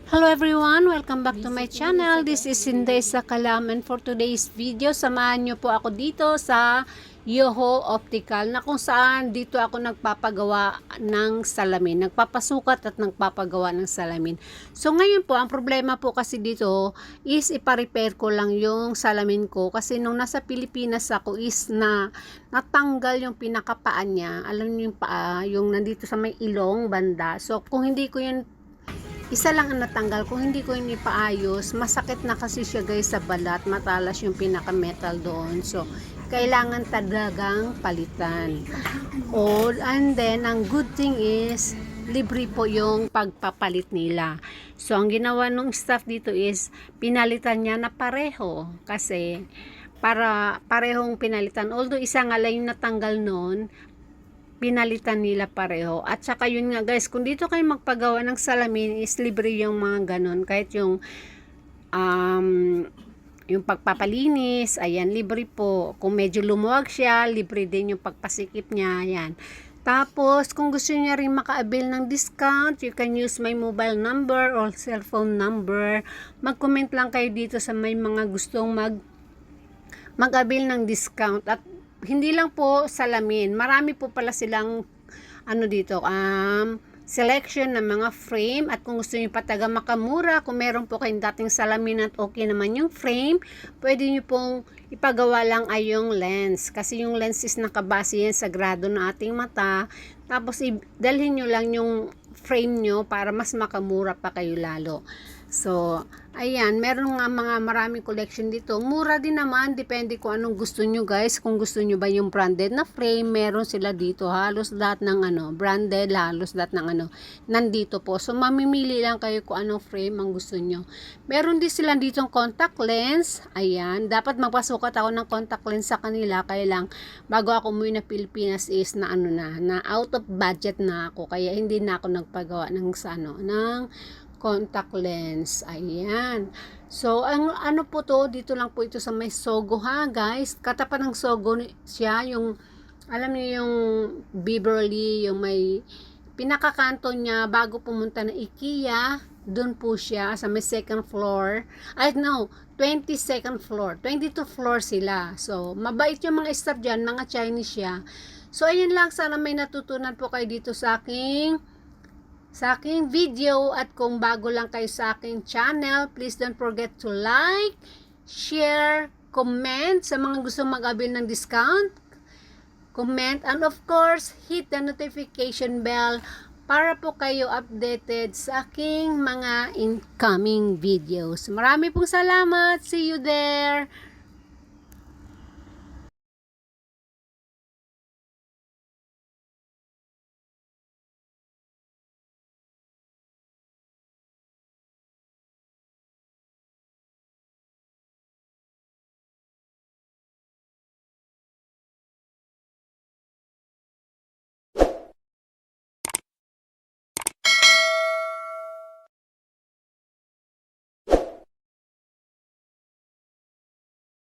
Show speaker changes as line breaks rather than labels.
Hello everyone! Welcome back to my channel. This is Inday Sakalam, and for today's video, samahan nyo po ako dito sa Yoho Optical na kung saan dito ako nagpapagawa ng salamin. Nagpapasukat at nagpapagawa ng salamin. So ngayon po, ang problema po kasi dito is ipa-repair ko lang yung salamin ko kasi nung nasa Pilipinas ako is natanggal yung pinakapaan niya. Alam niyo yung paa, yung nandito sa may ilong banda. So kung hindi ko yun isa lang ang natanggal, kung hindi ko yun ipaayos, masakit na kasi siya guys sa balat, matalas yung pinaka metal doon. So kailangan talagang palitan. And then ang good thing is libre po yung pagpapalit nila. So ang ginawa ng staff dito is pinalitan niya na pareho kasi para parehong pinalitan. Although isa nga lang yung natanggal noon, pinalitan nila pareho. At saka yun nga guys, kung dito kayo magpagawa ng salamin is libre yung mga ganon. Kahit yung pagpapalinis, ayan, libre po. Kung medyo lumuwag siya, libre din yung pagpasikip niya, ayan. Tapos, kung gusto niya rin maka-avail ng discount, you can use my mobile number or cellphone number. Mag-comment lang kayo dito sa may mga gustong mag-avail ng discount. At hindi lang po salamin, marami po pala silang dito, selection ng mga frame. At kung gusto niyo pa taga makamura, kung meron po kayong dating salamin at okay naman yung frame, pwede niyo pong ipagawa lang ay yung lens, kasi yung lens is nakabase yan sa grado ng ating mata. Tapos dalhin niyo lang yung frame nyo para mas makamura pa kayo lalo. So, ayan, meron nga mga maraming collection dito. Mura din naman, depende kung anong gusto nyo guys. Kung gusto nyo ba yung branded na frame, meron sila dito. Halos lahat ng branded, halos lahat ng nandito po. So, mamimili lang kayo kung anong frame ang gusto nyo. Meron din sila dito contact lens. Ayan, dapat magpasukat ako ng contact lens sa kanila. Kaya lang, bago ako umuwi na Pilipinas is na out of budget na ako. Kaya hindi na ako nagpagawa ng contact lens. Ayan. So, ang po to, dito lang po ito sa may Sogo ha, guys. Katapat ng Sogo siya, yung, alam niyo yung Beverly, yung may pinakakanto niya bago pumunta ng IKEA. Doon po siya, sa may second floor. 22nd floor. 22 floor sila. So, mabait yung mga staff dyan, mga Chinese siya. So, ayun lang. Sana may natutunan po kayo dito sa aking video. At kung bago lang kayo sa aking channel, please don't forget to like, share, comment sa mga gusto mag-avail ng discount, comment, and of course, hit the notification bell para po kayo updated sa aking mga incoming videos. Marami pong salamat. See you there.